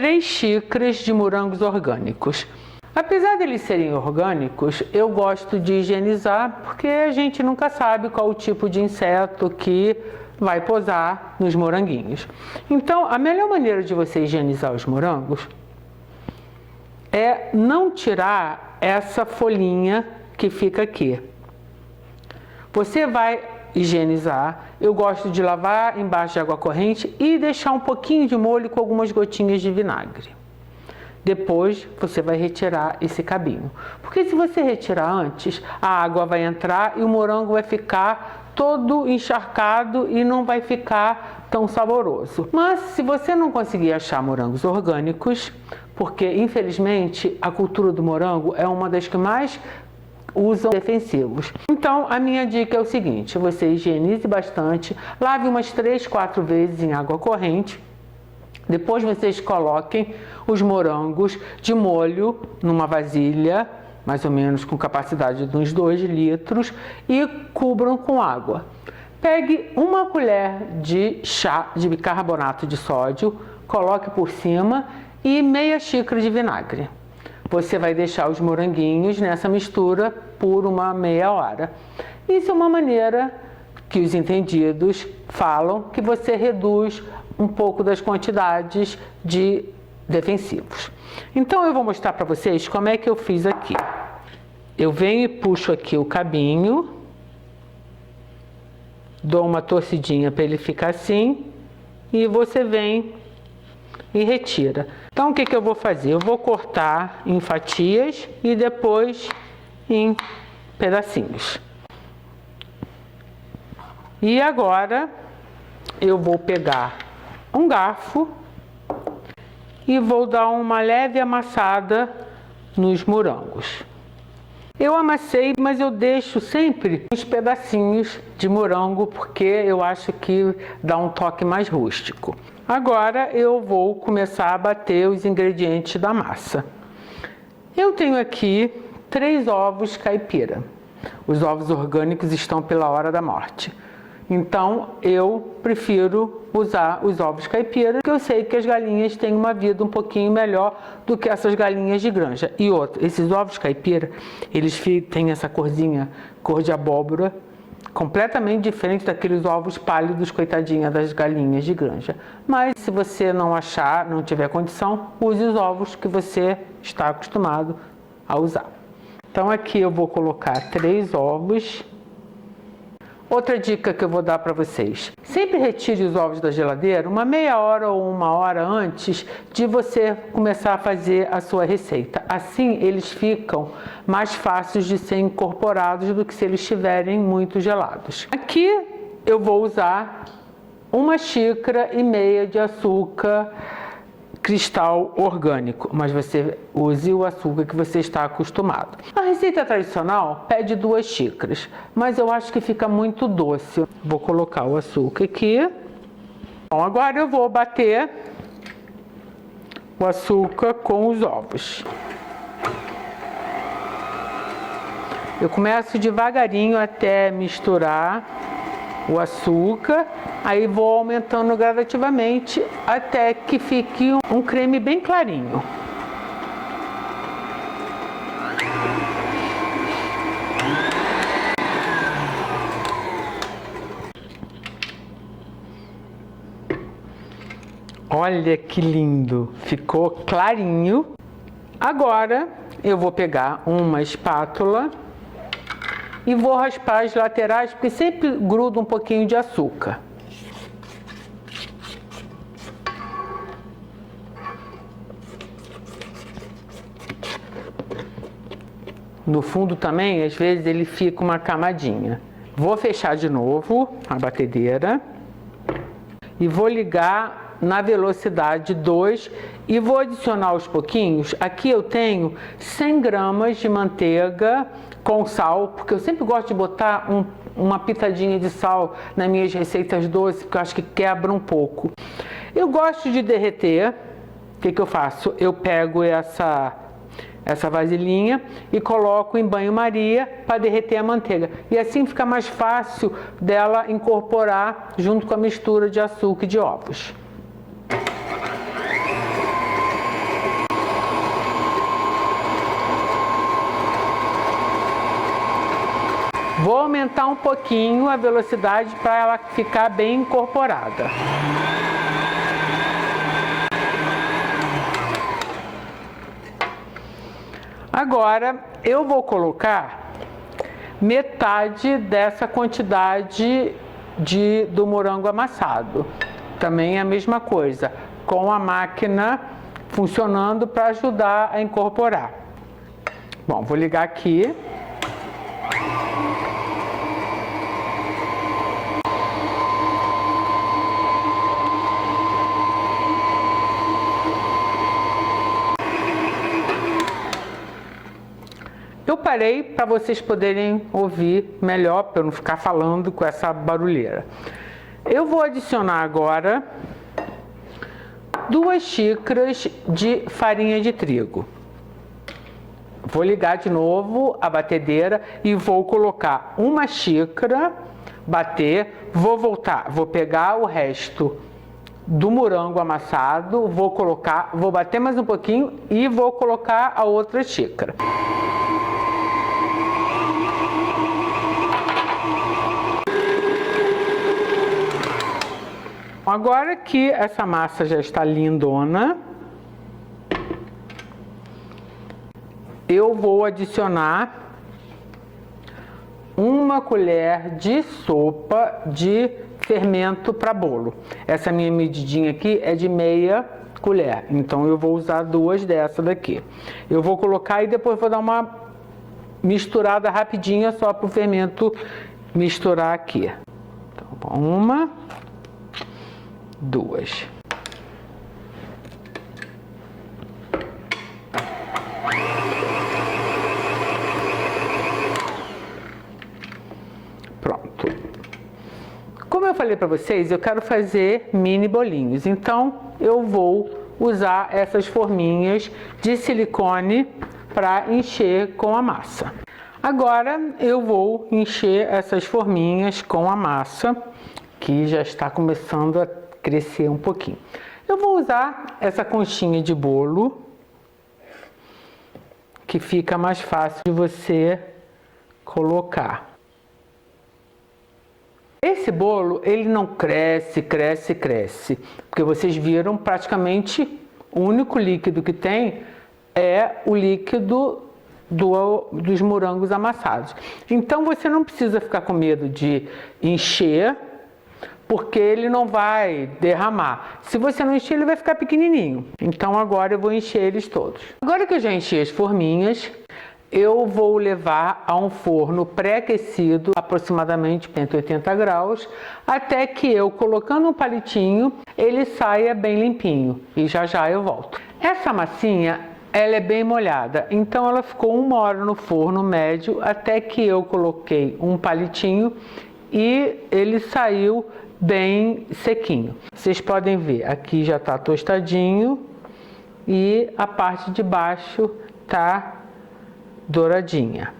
3 xícaras de morangos orgânicos. Apesar de eles serem orgânicos, eu gosto de higienizar porque a gente nunca sabe qual o tipo de inseto que vai posar nos moranguinhos. Então, a melhor maneira de você higienizar os morangos é não tirar essa folhinha que fica aqui. Você vai higienizar, eu gosto de lavar embaixo de água corrente e deixar um pouquinho de molho com algumas gotinhas de vinagre. Depois você vai retirar esse cabinho, porque se você retirar antes, a água vai entrar e o morango vai ficar todo encharcado e não vai ficar tão saboroso. Mas se você não conseguir achar morangos orgânicos, porque infelizmente a cultura do morango é uma das que mais usam defensivos. Então a minha dica é o seguinte: você higienize bastante, lave umas 3, 4 vezes em água corrente. Depois vocês coloquem os morangos de molho numa vasilha, mais ou menos com capacidade de uns 2 litros, e cubram com água. Pegue uma colher de chá de bicarbonato de sódio, coloque por cima e meia xícara de vinagre. Você vai deixar os moranguinhos nessa mistura por uma meia hora. Isso é uma maneira que os entendidos falam que você reduz um pouco das quantidades de defensivos. Então eu vou mostrar para vocês como é que eu fiz aqui. Eu venho e puxo aqui o cabinho, dou uma torcidinha para ele ficar assim, e você vem e retira. Então o que eu vou fazer? Eu vou cortar em fatias e depois em pedacinhos. E agora eu vou pegar um garfo e vou dar uma leve amassada nos morangos. Eu amassei, mas eu deixo sempre uns pedacinhos de morango porque eu acho que dá um toque mais rústico. Agora eu vou começar a bater os ingredientes da massa. Eu tenho aqui 3 ovos caipira. Os ovos orgânicos estão pela hora da morte. Então eu prefiro usar os ovos caipira, porque eu sei que as galinhas têm uma vida um pouquinho melhor do que essas galinhas de granja. E outra, esses ovos caipira, eles têm essa corzinha, cor de abóbora, completamente diferente daqueles ovos pálidos, coitadinha das galinhas de granja. Mas se você não achar, não tiver condição, use os ovos que você está acostumado a usar. Então aqui eu vou colocar 3 ovos. Outra dica que eu vou dar para vocês: sempre retire os ovos da geladeira uma meia hora ou uma hora antes de você começar a fazer a sua receita. Assim eles ficam mais fáceis de ser incorporados do que se eles estiverem muito gelados. Aqui eu vou usar 1,5 xícaras de açúcar cristal orgânico, mas você use o açúcar que você está acostumado. A receita tradicional pede 2 xícaras, mas eu acho que fica muito doce. Vou colocar o açúcar aqui. Bom, agora eu vou bater o açúcar com os ovos. Eu começo devagarinho até misturar o açúcar, aí vou aumentando gradativamente até que fique um creme bem clarinho. Olha que lindo, ficou clarinho. Agora eu vou pegar uma espátula e vou raspar as laterais, porque sempre gruda um pouquinho de açúcar. No fundo também, às vezes, ele fica uma camadinha. Vou fechar de novo a batedeira e vou ligar na velocidade 2 e vou adicionar aos pouquinhos. Aqui eu tenho 100 gramas de manteiga com sal, porque eu sempre gosto de botar uma pitadinha de sal nas minhas receitas doces, porque eu acho que quebra um pouco. Eu gosto de derreter. O que eu faço? Eu pego essa vasilhinha e coloco em banho-maria para derreter a manteiga. E assim fica mais fácil dela incorporar junto com a mistura de açúcar e de ovos. Vou aumentar um pouquinho a velocidade para ela ficar bem incorporada. Agora eu vou colocar metade dessa quantidade do morango amassado. Também é a mesma coisa, com a máquina funcionando para ajudar a incorporar. Bom, vou ligar aqui. Eu parei para vocês poderem ouvir melhor, para eu não ficar falando com essa barulheira. Eu vou adicionar agora 2 xícaras de farinha de trigo. Vou ligar de novo a batedeira e vou colocar 1 xícara, bater, vou voltar, vou pegar o resto do morango amassado, vou bater mais um pouquinho e vou colocar a outra xícara. Agora que essa massa já está lindona, eu vou adicionar 1 colher de sopa de fermento para bolo. Essa minha medidinha aqui é de meia colher, então eu vou usar 2 dessa daqui. Eu vou colocar e depois vou dar uma misturada rapidinha só para o fermento misturar aqui. Então, 1, 2. Pronto. Como eu falei para vocês, eu quero fazer mini bolinhos. Então, eu vou usar essas forminhas de silicone para encher com a massa. Agora, eu vou encher essas forminhas com a massa, que já está começando a crescer um pouquinho. Eu vou usar essa conchinha de bolo, que fica mais fácil de você colocar. Esse bolo, ele não cresce, porque vocês viram praticamente o único líquido que tem é o líquido dos morangos amassados. Então você não precisa ficar com medo de encher, porque ele não vai derramar. Se você não encher, ele vai ficar pequenininho. Então agora eu vou encher eles todos. Agora que eu já enchi as forminhas, eu vou levar a um forno pré-aquecido, aproximadamente 180 graus, até que eu, colocando um palitinho, ele saia bem limpinho. E já já eu volto. Essa massinha, ela é bem molhada, então ela ficou 1 hora no forno médio, até que eu coloquei um palitinho e ele saiu bem sequinho. Vocês podem ver, aqui já está tostadinho e a parte de baixo está douradinha.